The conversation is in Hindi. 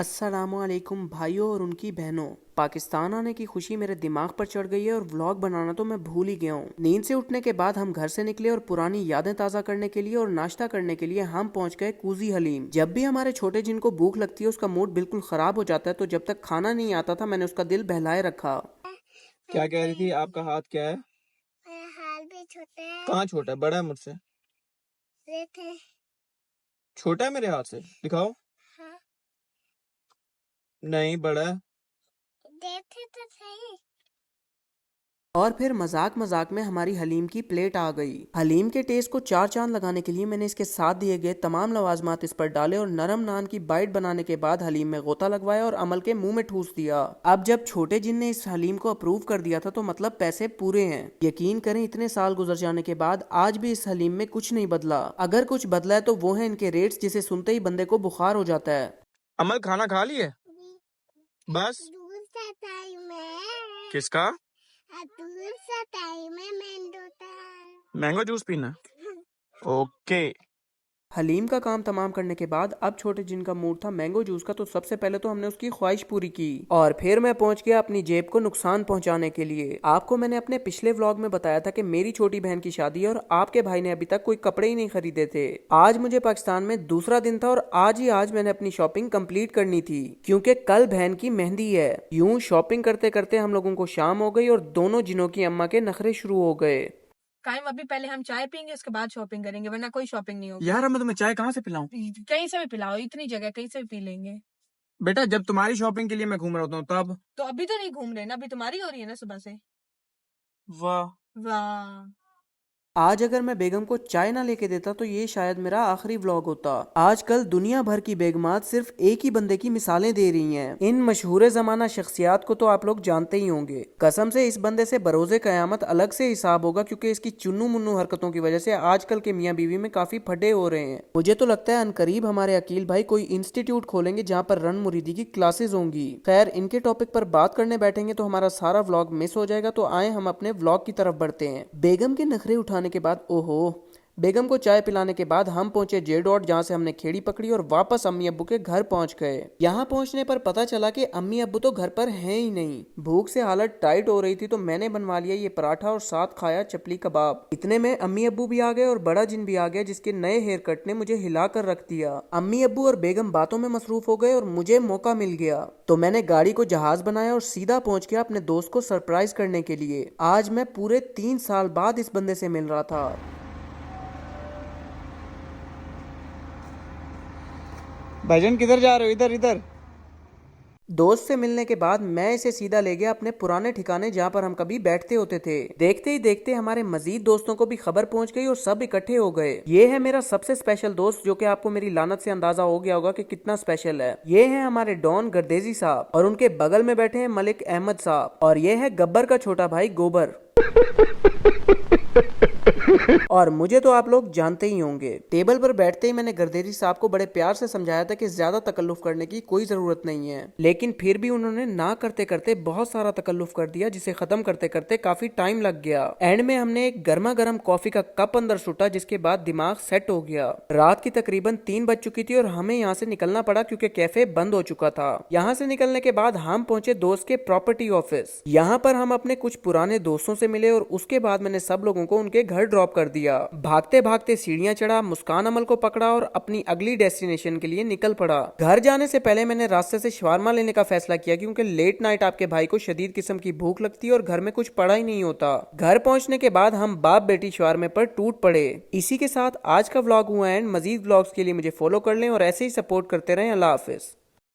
अस्सलामुअलैकुम भाइयों और उनकी बहनों। पाकिस्तान आने की खुशी मेरे दिमाग पर चढ़ गई है और व्लॉग बनाना तो मैं भूल ही गया हूँ। नींद से उठने के बाद हम घर से निकले और पुरानी यादें ताज़ा करने के लिए और नाश्ता करने के लिए हम पहुंच गए कूजी हलीम। जब भी हमारे छोटे जिनको भूख लगती है उसका मूड बिल्कुल खराब हो जाता है, तो जब तक खाना नहीं आता था मैंने उसका दिल बहलाए रखा। क्या कह रही थी? आपका हाथ क्या है? मेरा हाथ भी छोटा है। कहाँ छोटा है? बड़ा है मुझसे? देखे। छोटा है मेरे हाथ से, दिखाओ। हाँ। नहीं, बड़ा है। देखे तो सही। और फिर मजाक मजाक में हमारी हलीम की प्लेट आ गई। हलीम के टेस्ट को चार चांद लगाने के लिए मैंने इसके साथ दिए गए तमाम लवाजमात इस पर डाले और नरम नान की बाइट बनाने के बाद हलीम में गोता लगवाया और अमल के मुंह में ठूस दिया। अब जब छोटे जिन ने इस हलीम को अप्रूव कर दिया था तो मतलब पैसे पूरे हैं। यकीन करें, इतने साल गुजर जाने के बाद आज भी इस हलीम में कुछ नहीं बदला। अगर कुछ बदला है तो वो है इनके रेट्स, जिसे सुनते ही बंदे को बुखार हो जाता है। अमल, खाना खा लिए? बस? दूर सा टाइम है। किसका? दूर सा टाइम है मैंडो का। मैंगो जूस पीना? ओके। हलीम का काम तमाम करने के बाद अब छोटे जिन का मूड था मैंगो जूस का, तो सबसे पहले तो हमने उसकी ख्वाहिश पूरी की और फिर मैं पहुंच गया अपनी जेब को नुकसान पहुंचाने के लिए। आपको मैंने अपने पिछले व्लॉग में बताया था कि मेरी छोटी बहन की शादी है और आपके भाई ने अभी तक कोई कपड़े ही नहीं खरीदे थे। आज मुझे पाकिस्तान में दूसरा दिन था और आज मैंने अपनी शॉपिंग कंप्लीट करनी थी, क्योंकि कल बहन की मेहंदी है। यूं शॉपिंग करते करते हम लोगों को शाम हो गई और दोनों जिनों की अम्मा के नखरे शुरू हो गए। कायम अभी पहले हम चाय पियेंगे, उसके बाद शॉपिंग करेंगे, वरना कोई शॉपिंग नहीं होगी। यार, मैं तुम्हें चाय कहाँ से पिलाऊं? कहीं से भी पिलाओ, इतनी जगह कहीं से भी पी लेंगे। बेटा, जब तुम्हारी शॉपिंग के लिए मैं घूम रहा होता हूँ तब। तो अभी तो नहीं घूम रहे ना, अभी तुम्हारी हो रही है ना सुबह से। वाह। वाह। आज अगर मैं बेगम को चाय ना लेके देता तो ये शायद मेरा आखिरी व्लॉग होता। आजकल दुनिया भर की बेगमात सिर्फ एक ही बंदे की मिसालें दे रही हैं। इन मशहूर जमाना शख्सियात को तो आप लोग जानते ही होंगे। कसम से इस बंदे से बरोजे कयामत अलग से हिसाब होगा, क्योंकि इसकी चुन्नू मुन्नू हरकतों की वजह से आजकल के मियाँ बीवी में काफी फटे हो रहे हैं। मुझे तो लगता है अनकरीब हमारे अकील भाई कोई इंस्टीट्यूट खोलेंगे जहाँ पर रन मुरीदी की क्लासेस होंगी। खैर, इनके टॉपिक पर बात करने बैठेंगे तो हमारा सारा व्लॉग मिस हो जाएगा, तो आए हम अपने व्लॉग की तरफ बढ़ते हैं। बेगम के नखरे उठाने के बाद ओहो, बेगम को चाय पिलाने के बाद हम पहुंचे जे डॉट, जहां से हमने खेड़ी पकड़ी और वापस अम्मी अब्बू के घर पहुंच गए। यहां पहुंचने पर पता चला कि अम्मी अब्बू तो घर पर हैं ही नहीं। भूख से हालत टाइट हो रही थी तो मैंने बनवा लिया ये पराठा और साथ खाया चपली कबाब। इतने में अम्मी अब्बू भी आ गए और बड़ा जिन भी आ गया, जिसके नए हेयर कट ने मुझे हिला कर रख दिया। अम्मी अब्बू और बेगम बातों में मसरूफ हो गए और मुझे मौका मिल गया, तो मैंने गाड़ी को जहाज बनाया और सीधा पहुंच गया अपने दोस्त को सरप्राइज करने के लिए। आज मैं पूरे 3 साल बाद इस बंदे से मिल रहा था। भाईजान, किधर जा रहे हो? इधर इधर। दोस्त से मिलने के बाद मैं इसे सीधा ले गया अपने पुराने ठिकाने, जहाँ पर हम कभी बैठते होते थे। देखते ही देखते हमारे मजीद दोस्तों को भी खबर पहुंच गई और सब इकट्ठे हो गए। ये है मेरा सबसे स्पेशल दोस्त, जो कि आपको मेरी लानत से अंदाजा हो गया होगा कि कितना स्पेशल है। ये है हमारे डॉन गर्देजी साहब और उनके बगल में बैठे हैं मलिक अहमद साहब, और ये है गब्बर का छोटा भाई गोबर। और मुझे तो आप लोग जानते ही होंगे। टेबल पर बैठते ही मैंने गर्देरी साहब को बड़े प्यार से समझाया था कि ज्यादा तकल्लुफ करने की कोई जरूरत नहीं है, लेकिन फिर भी उन्होंने ना करते करते बहुत सारा तकल्लुफ कर दिया, जिसे खत्म करते करते काफी टाइम लग गया। एंड में हमने एक गर्मा गर्म कॉफी का कप अंदर सुटा, जिसके बाद दिमाग सेट हो गया। रात की तकरीबन 3 बज चुकी थी और हमें यहाँ से निकलना पड़ा, क्योंकि कैफे बंद हो चुका था। यहाँ से निकलने के बाद हम पहुंचे दोस्त के प्रॉपर्टी ऑफिस। यहाँ पर हम अपने कुछ पुराने दोस्तों से मिले और उसके बाद मैंने सब लोगों को उनके घर ड्रॉप कर दिया। भागते भागते सीढ़ियां चढ़ा, मुस्कान अमल को पकड़ा और अपनी अगली डेस्टिनेशन के लिए निकल पड़ा। घर जाने से पहले मैंने रास्ते से शवारमा लेने का फैसला किया, क्योंकि लेट नाइट आपके भाई को शदीद किस्म की भूख लगती है और घर में कुछ पड़ा ही नहीं होता। घर पहुंचने के बाद हम बाप बेटी शवारमे पर टूट पड़े। इसी के साथ आज का व्लॉग हुआ एंड। मजीद व्लॉग्स के लिए मुझे फॉलो कर लें और ऐसे ही सपोर्ट करते रहें। अल्लाह हाफिज।